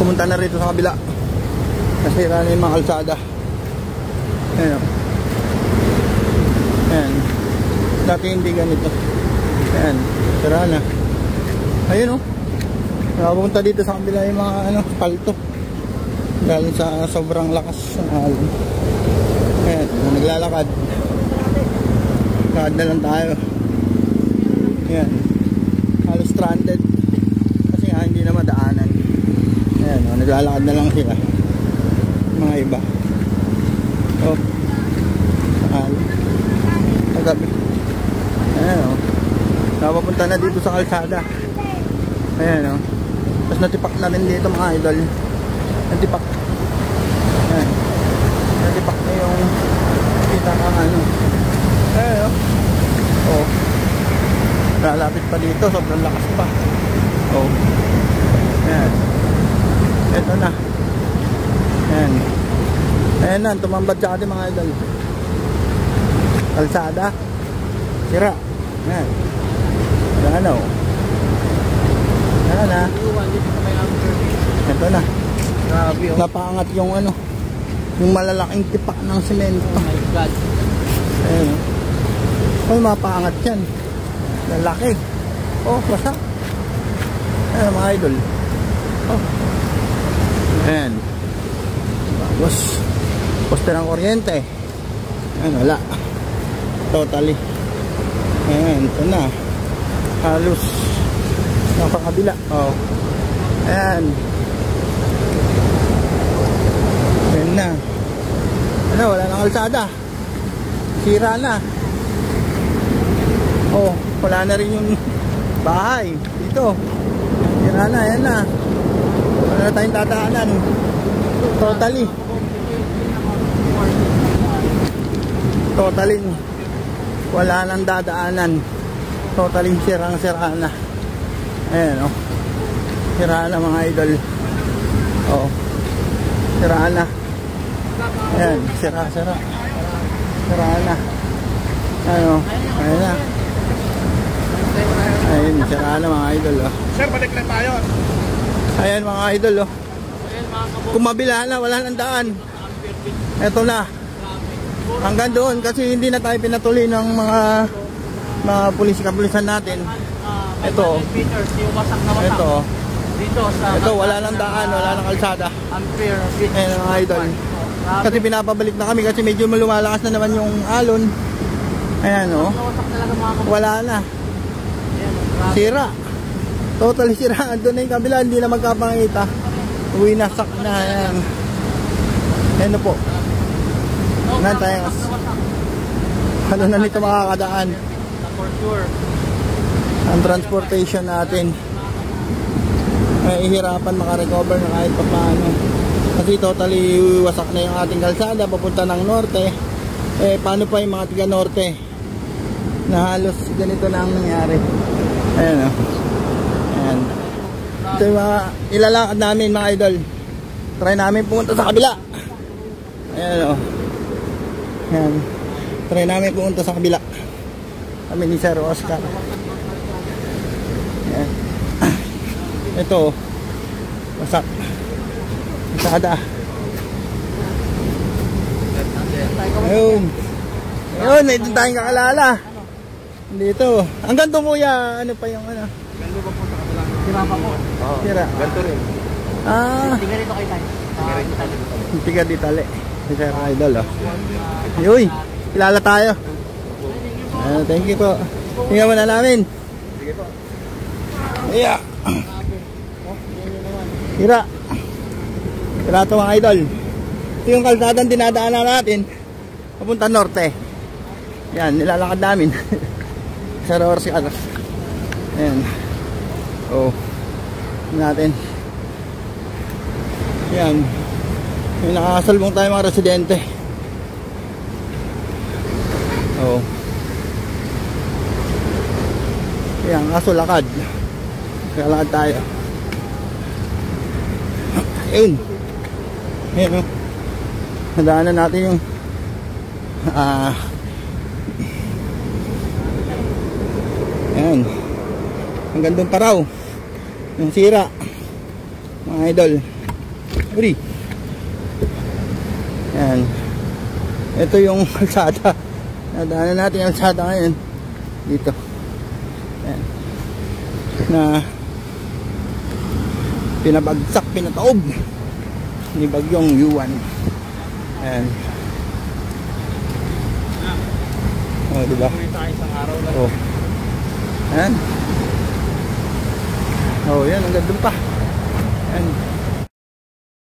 pumunta na rito sa kabila. Nasira na yung mga kalsada. Ayan o. Ayan. Dati hindi ganito. Ayan. Sira na. Ayun o. Pumunta dito sa kabila yung mga palto. Dahil sa sobrang lakas ng alon. Ayan. Naglalakad. Lakad na lang tayo. Ayan. Halos stranded. Kasi nga hindi na madaanan. Ayan o. Naglalakad na lang sila. Mga iba. Oh. Saan? Tagabi. Ayan o. Napapunta na dito sa kalsada. Ayan o. Tapos natipak na rin dito mga idol. Natipak. Ayan. Natipak na yung kita kang Ayan o. Oh. Lalapit pa dito. Sobrang lakas pa. Oh. Ayan. Ito na. Ayan. Ayan na. Tumambad sa atin mga idol. Kalsada. Sira. Ayan. Ayan o. Ayan na. Ito na. Napaangat yung yung malalaking tipak ng semento. Oh my God. Ayan o. Ay, mapaangat yan. Lalaki. Oh, wasak. Ayan mga idol. Oh. Ayan. Tapos poste ng kuryente. Ayan, wala. Totally. Ayan, ito na. Halos napakabila. Oh. Ayan. Ayan na. Wala nang kalsada. Sira na. Oh, wala na rin yung bahay dito. Sira na, ayan na. Wala na tayong dadaanan. Totally. Totally. Wala nang dadaanan. Totally sirang-sira na. Ayan o. Sira na mga idol. O. Sira na. Ayan. Sira-sira. Sira na. Ayan o. Ayan na. Ayan. Sira na mga idol o. Sir, balik lang tayo. Ayan mga idol o. Kung mabila na, wala nang daan. Eto na. Hanggang doon kasi hindi na tayo pinatuloy ng mga kapulisan natin. Ito. Ito wala nang daan, wala nang kalsada. Ayan mga idol. Kasi pinapabalik na kami kasi medyo lumalakas na naman yung alon. Ayan o. Wala na. Sira. Totally sira. Doon na yung kabila, hindi na magkapangita. Winasak na. Ayan. Ayan po. Tayo. Ano na nito makakadaan? Ang transportation natin ay ihirapan makarecover na kahit pa paano. Kasi totally wasak na yung ating kalsada papunta ng norte. Paano pa yung mga tiga norte na halos ganito na ang nangyari. Ayan o. Ayan. Ito yung mga ilalakad namin mga idol. Try namin pumunta sa kabila. Ayan o. Ayan. Try namin pumunta sa kabila. Kami ni Sir Oscar. Ayan. Ito. Wasak. Masada. Ayun. Ayun. Ito tayong kakalala. Dito. Hanggang doon kuya. Ano pa yung ano? Ganto ba po sa kabilang? Sira pa po. Sira. Ganto rin. Tiga rito kay tayo. Tiga di tali. Si Sir Idol oh. Uy. Kilala tayo. Thank you po. Tingnan mo na namin. Sige po. Yeah. Sira. Sira ito mga idol. Ito yung kalsadang dinadaanan natin papunta norte. Yan, nilalakad namin. Sa Oscar. Ayan. Oh. Natin. Yan. May nakakasalbong tayo mga residente. Oh. Yan, kaso lakad. Lakad tayo. Ayun. Ayun oh. Nadaanan natin yung ayan. Hanggang doon pa raw yung sira mga idol. Uri. Yan. Ito yung kalsada. Nadaanan natin yung kalsada ngayon. Dito. Yan. Na pinabagsak, pinataob ni Bagyong Yuan. Ayan. Oh, diba? Isang araw lang. Oh. Ayan. Oh, yan. Ang ganda pa. Ayan.